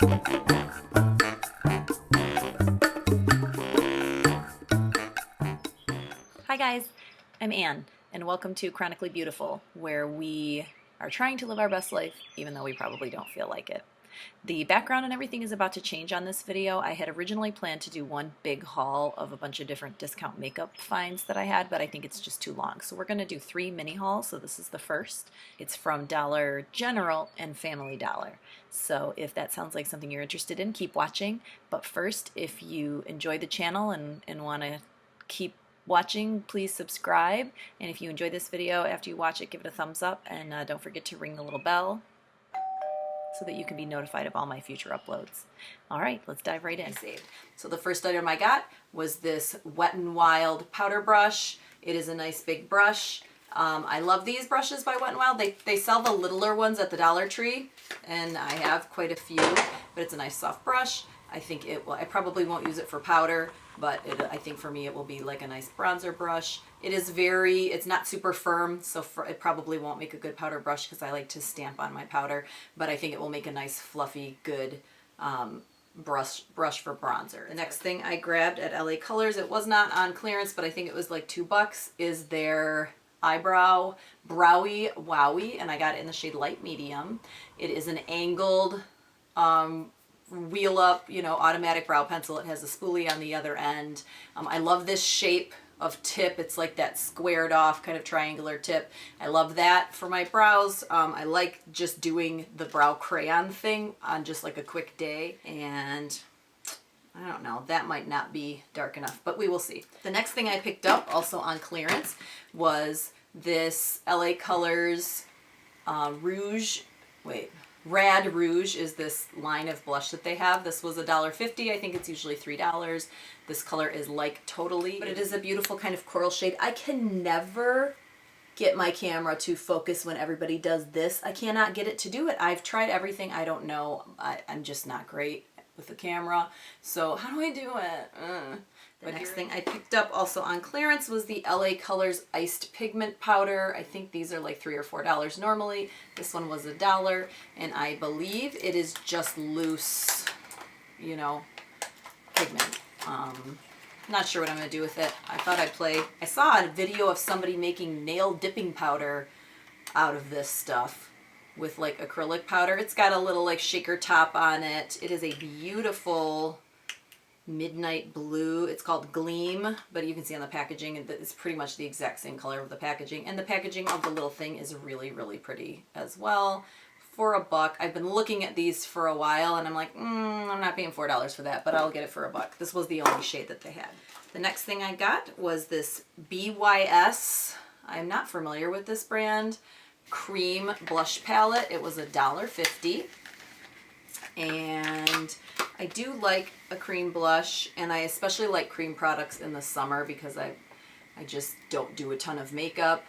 Hi guys, I'm Anne, and welcome to Chronically Beautiful, where we are trying to live our best life, even though we probably don't feel like it. The background and everything is about to change on this video. I had originally planned to do one big haul of a bunch of different discount makeup finds that I had, but I think it's just too long. So we're going to do 3 mini hauls, so this is the first. It's from Dollar General and Family Dollar. So if that sounds like something you're interested in, keep watching. But first, if you enjoy the channel and want to keep watching, please subscribe. And if you enjoy this video, after you watch it, give it a thumbs up, and don't forget to ring the little bell so that you can be notified of all my future uploads. All right, let's dive right in. So the first item I got was this Wet n Wild powder brush. It is a nice big brush. I love these brushes by Wet n Wild. They sell the littler ones at the Dollar Tree, and I have quite a few, but it's a nice soft brush. I think it will, I probably won't use it for powder, but I think for me it will be like a nice bronzer brush. It is it's not super firm, so it probably won't make a good powder brush because I like to stamp on my powder, but I think it will make a nice fluffy, good brush for bronzer. The next thing I grabbed at LA Colors, it was not on clearance, but I think it was like $2, is their eyebrow Browy Wowie, and I got it in the shade light medium. It is an angled wheel up, automatic brow pencil. It has a spoolie on the other end. I love this shape of tip. It's like that squared off kind of triangular tip. I love that for my brows. I like just doing the brow crayon thing on just like a quick day, and I don't know, that might not be dark enough, but we will see. The next thing I picked up, also on clearance, was this LA Colors Rad Rouge is this line of blush that they have. This was $1.50. I think it's usually $3. This color is like Totally, but it is a beautiful kind of coral shade. I can never get my camera to focus when everybody does this. I cannot get it to do it. I've tried everything. I don't know. I'm just not great with the camera. So how do I do it? The next thing I picked up also on clearance was the LA Colors Iced Pigment Powder. I think these are like $3 or $4 normally. This one was $1, and I believe it is just loose, pigment. Not sure what I'm going to do with it. I thought I'd play. I saw a video of somebody making nail dipping powder out of this stuff with like acrylic powder. It's got a little like shaker top on it. It is a beautiful midnight blue. It's called Gleam, but you can see on the packaging it's pretty much the exact same color of the packaging, and the packaging of the little thing is really, really pretty as well. For $1. I've been looking at these for a while, and I'm like, I'm not paying $4 for that, but I'll get it for $1. This was the only shade that they had. The next thing I got was this BYS, I'm not familiar with this brand, cream blush palette. It was $1.50. And I do like a cream blush, and I especially like cream products in the summer because I just don't do a ton of makeup,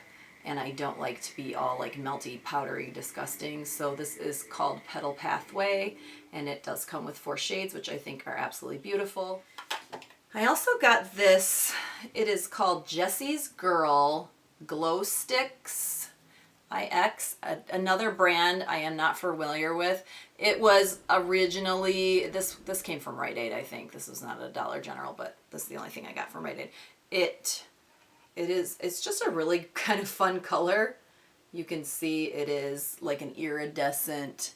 and I don't like to be all like melty, powdery, disgusting. So this is called Petal Pathway, and it does come with 4 shades, which I think are absolutely beautiful. I also got this. It is called Jessie's Girl Glow Sticks IX, another brand I am not familiar with. It was originally, this came from Rite Aid, I think. This was not a Dollar General, but this is the only thing I got from Rite Aid. It's just a really kind of fun color. You can see it is like an iridescent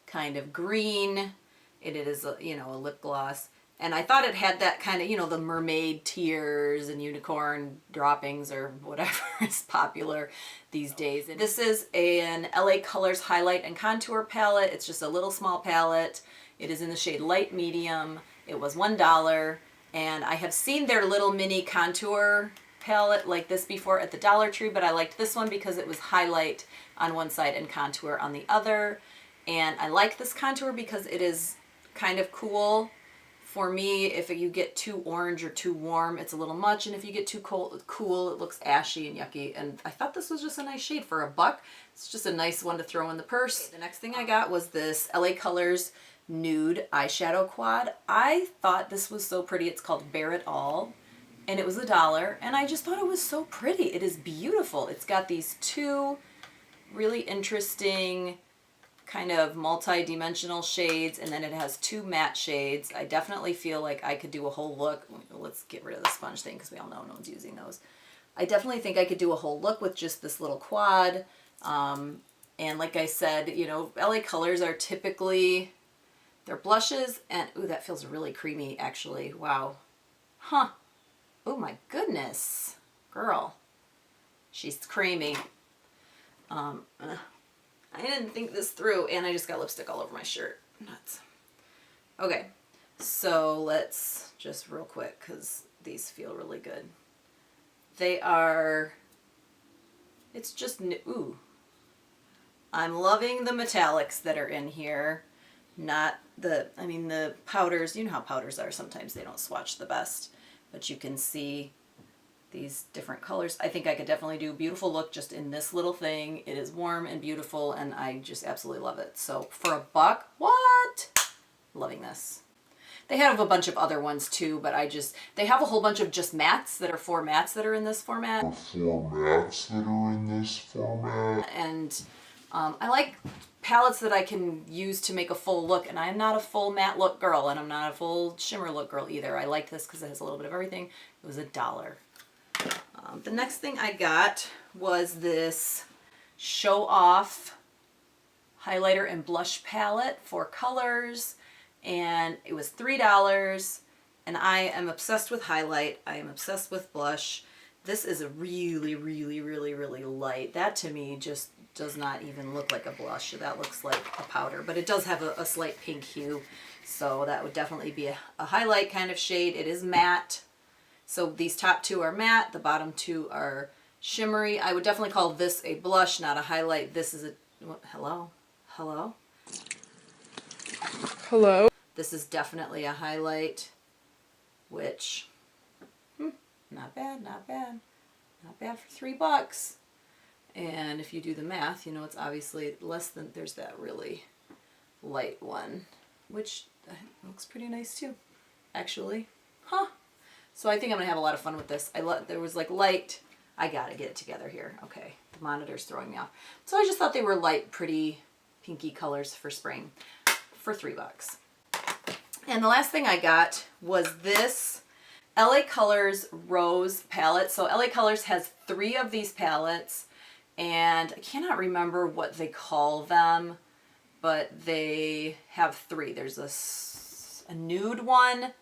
kind of green. It is a lip gloss. And I thought it had that kind of, the mermaid tears and unicorn droppings or whatever is popular these days. And this is an LA Colors Highlight and Contour palette. It's just a little small palette. It is in the shade light medium. It was $1. And I have seen their little mini contour palette like this before at the Dollar Tree, but I liked this one because it was highlight on one side and contour on the other. And I like this contour because it is kind of cool. For me, if you get too orange or too warm, it's a little much, and if you get too cool, it looks ashy and yucky. And I thought this was just a nice shade for $1. It's just a nice one to throw in the purse. The next thing I got was this LA Colors Nude Eyeshadow Quad. I thought this was so pretty. It's called Bare It All, and it was $1, and I just thought it was so pretty. It is beautiful. It's got these 2 really interesting kind of multi-dimensional shades, and then it has 2 matte shades. I definitely feel like I could do a whole look. Let's get rid of the sponge thing because we all know no one's using those. I definitely think I could do a whole look with just this little quad. And like I said, you know, LA Colors are typically, they're blushes, and ooh, that feels really creamy actually. Wow. Huh. Oh my goodness. Girl. She's creamy. I didn't think this through, and I just got lipstick all over my shirt. Nuts. Okay, so let's just real quick, because these feel really good. They are, it's just, ooh. I'm loving the metallics that are in here. Not the, I mean the powders, you know how powders are, sometimes they don't swatch the best, but you can see these different colors. I think I could definitely do a beautiful look just in this little thing. It is warm and beautiful, and I just absolutely love it. So for $1, what? Loving this. They have a bunch of other ones too, but they have a whole bunch of just mattes that are 4 mattes that are in this format. And I like palettes that I can use to make a full look, and I'm not a full matte look girl, and I'm not a full shimmer look girl either. I like this because it has a little bit of everything. It was $1. The next thing I got was this Show Off highlighter and blush palette, 4 colors, and it was $3. And I am obsessed with highlight. I am obsessed with blush. This is a really, really, really, really light. That to me just does not even look like a blush. That looks like a powder, but it does have a slight pink hue. So that would definitely be a highlight kind of shade. It is matte. So these top 2 are matte, the bottom 2 are shimmery. I would definitely call this a blush, not a highlight. This is a, what, hello? Hello? Hello? This is definitely a highlight, which, not bad, not bad. Not bad for $3. And if you do the math, you know it's obviously less than, there's that really light one, which looks pretty nice too, actually. Huh. So I think I'm gonna have a lot of fun with this. There was like light, I gotta get it together here. Okay, the monitor's throwing me off. So I just thought they were light, pretty, pinky colors for spring for $3. And the last thing I got was this LA Colors Rose palette. So LA Colors has 3 of these palettes, and I cannot remember what they call them, but they have 3. There's a nude one,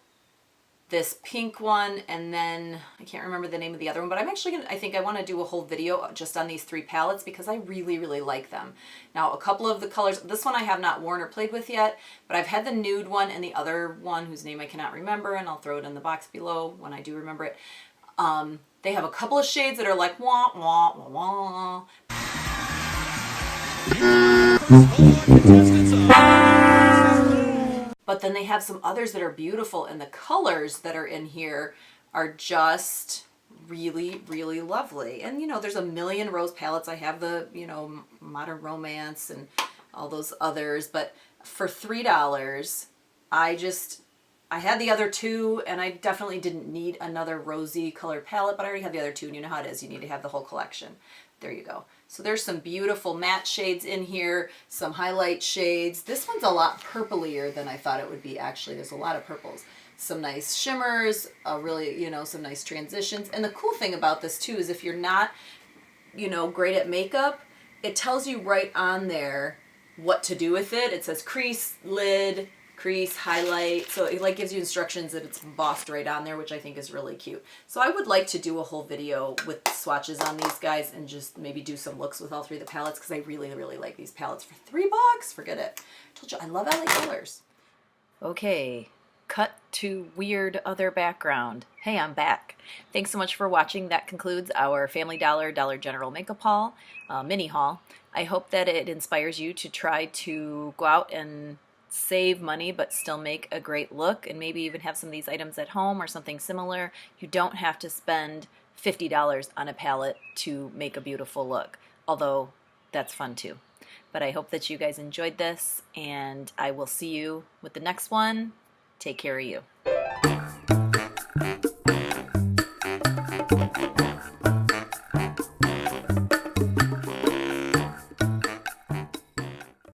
this pink one, and then I can't remember the name of the other one, but I'm actually gonna, I think I want to do a whole video just on these 3 palettes because I really, really like them. Now, a couple of the colors, this one I have not worn or played with yet, but I've had the nude one and the other one whose name I cannot remember, and I'll throw it in the box below when I do remember it. They have a couple of shades that are like wah, wah, wah, wah. But then they have some others that are beautiful, and the colors that are in here are just really, really lovely. And you know, there's a million rose palettes. I have the, you know, Modern Romance and all those others, but for $3, I had the other 2, and I definitely didn't need another rosy colored palette, but I already have the other 2, and you know how it is. You need to have the whole collection. There you go. So there's some beautiful matte shades in here, some highlight shades. This one's a lot purplier than I thought it would be, actually. There's a lot of purples. Some nice shimmers, really, you know, some nice transitions. And the cool thing about this, too, is if you're not, you know, great at makeup, it tells you right on there what to do with it. It says crease, lid, crease, highlight. So it like gives you instructions that it's embossed right on there, which I think is really cute. So I would like to do a whole video with swatches on these guys and just maybe do some looks with all 3 of the palettes because I really, really like these palettes for $3. Forget it. I told you, I love LA Colors. Okay, cut to weird other background. Hey, I'm back. Thanks so much for watching. That concludes our Family Dollar, Dollar General makeup haul, mini haul. I hope that it inspires you to try to go out and save money but still make a great look, and maybe even have some of these items at home or something similar. You don't have to spend $50 on a palette to make a beautiful look, although that's fun too. But I hope that you guys enjoyed this, and I will see you with the next one. Take care of you.